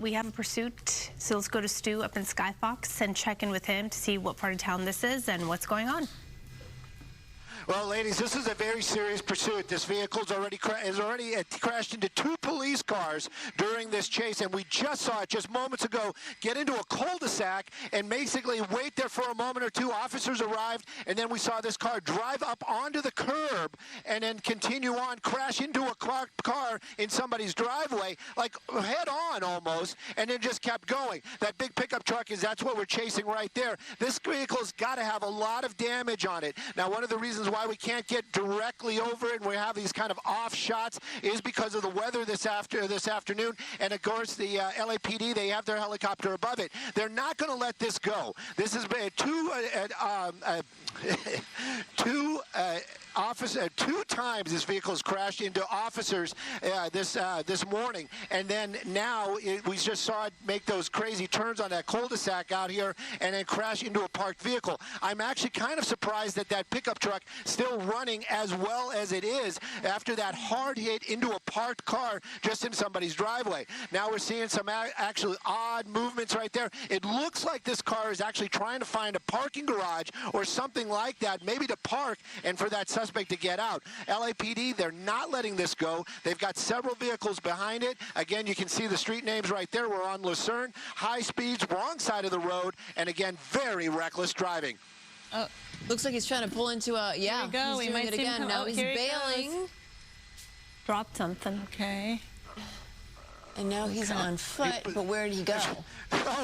We have a pursuit, so let's go to Stu up in Skyfox and check in with him to see what part of town this is and what's going on. Well, ladies, this is a very serious pursuit. This vehicle has already crashed into 2 police cars during this chase, and we just saw it just moments ago get into a cul-de-sac and basically wait there for a moment or two. Officers arrived, and then we saw this car drive up onto the curb and then continue on, crash into a car in somebody's driveway, like head-on almost, and then just kept going. That big pickup truck that's what we're chasing right there. This vehicle's got to have a lot of damage on it. Now, one of the reasons why we can't get directly over it and we have these kind of off shots is because of the weather this afternoon, and of course the LAPD, they have their helicopter above it. They're not going to let this go. This has been two times this vehicle has crashed into officers this morning, and then now we just saw it make those crazy turns on that cul-de-sac out here and then crash into a parked vehicle. I'm actually kind of surprised that that pickup truck still running as well as it is after that hard hit into a parked car just in somebody's driveway. Now we're seeing some actually odd movements right there. It looks like this car is actually trying to find a parking garage or something like that, maybe to park and for that suspect to get out. LAPD, they're not letting this go. They've got several vehicles behind it. Again, you can see the street names right there. We're on Lucerne. High speeds, wrong side of the road, and again, very reckless driving. Looks like he's trying to pull into a, yeah, There you go. he's doing it again. Now he's bailing. Dropped something. Okay. And now he's on foot, but where did he go?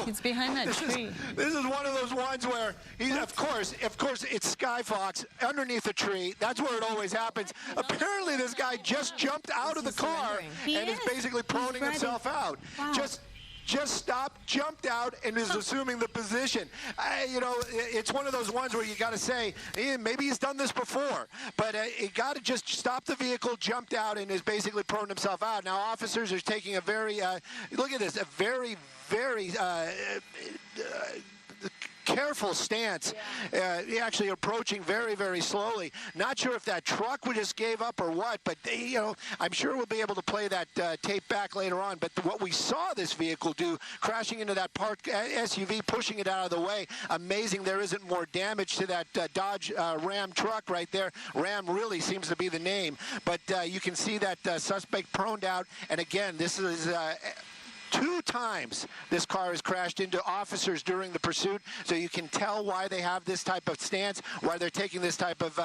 He's behind that tree. This is one of those ones where he's, of course, it's Skyfox underneath a tree. That's where it always happens. Apparently, this guy just jumped out of the car and is basically proning himself out. Wow. Just stopped, jumped out, and is assuming the position. You know, it's one of those ones where you got to say, maybe he's done this before, but he got to just stop the vehicle, jumped out, and is basically proned himself out. Now, officers are taking a very, look at this, a very, very careful stance, actually approaching very, very slowly. Not sure if that truck just gave up or what, but you know, I'm sure we'll be able to play that tape back later on. But what we saw this vehicle do, crashing into that parked SUV, pushing it out of the way, amazing there isn't more damage to that Dodge Ram truck right there. Ram really seems to be the name, but you can see that suspect proned out, and again, this is 2 times this car has crashed into officers during the pursuit, so you can tell why they have this type of stance, why they're taking this type of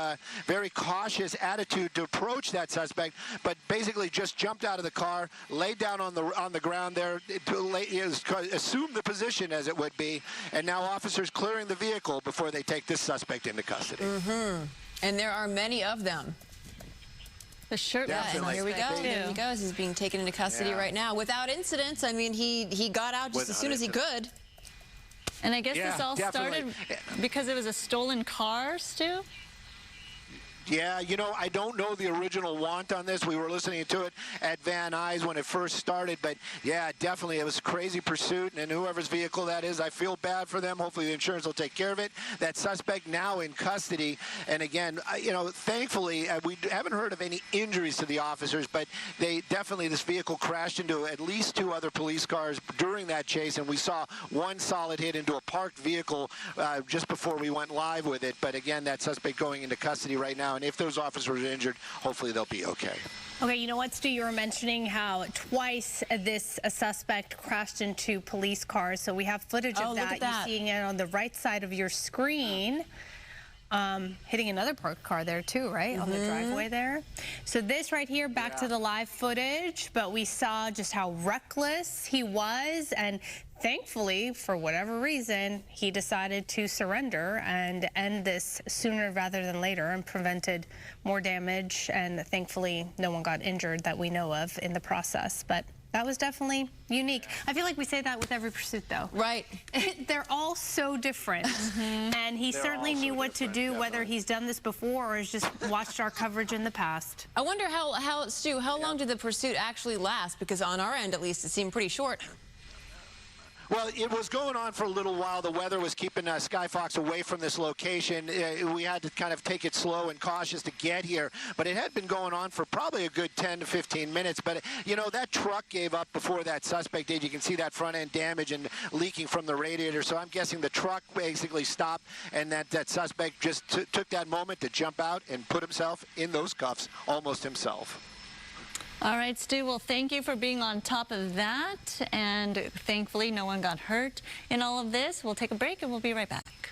very cautious attitude to approach that suspect, but basically just jumped out of the car, laid down on the ground there, assumed the position as it would be, and now officers clearing the vehicle before they take this suspect into custody. And there are many of them. The shirt. Yeah, and here we go. There he goes. He's being taken into custody right now without incidents. I mean, he got out just as soon as he could. And I guess this all started because it was a stolen car, Stu? Yeah, you know, I don't know the original want on this. We were listening to it at Van Nuys when it first started, but yeah, definitely it was a crazy pursuit, and whoever's vehicle that is, I feel bad for them. Hopefully the insurance will take care of it. That suspect now in custody, and again, you know, thankfully we haven't heard of any injuries to the officers, but they definitely, this vehicle crashed into at least 2 other police cars during that chase, and we saw one solid hit into a parked vehicle just before we went live with it. But again, that suspect going into custody right now. And if those officers are injured, hopefully they'll be okay. Okay, you know what, Stu? You were mentioning how twice this suspect crashed into police cars. So we have footage of that. You're seeing it on the right side of your screen. Hitting another parked car there too, right? On the driveway there. So this right here, back to the live footage, but we saw just how reckless he was, and thankfully, for whatever reason, he decided to surrender and end this sooner rather than later and prevented more damage, and thankfully no one got injured that we know of in the process. But that was definitely unique. I feel like we say that with every pursuit, though. Right. They're all so different. And he certainly knew what to do, whether he's done this before or has just watched our coverage in the past. I wonder Stu, how long did the pursuit actually last? Because on our end, at least, it seemed pretty short. Well, it was going on for a little while. The weather was keeping Skyfox away from this location. We had to kind of take it slow and cautious to get here, but it had been going on for probably a good 10 to 15 minutes. But, you know, that truck gave up before that suspect did. You can see that front end damage and leaking from the radiator. So I'm guessing the truck basically stopped, and that suspect just took that moment to jump out and put himself in those cuffs almost himself. All right, Stu, well, thank you for being on top of that. And thankfully, no one got hurt in all of this. We'll take a break and we'll be right back.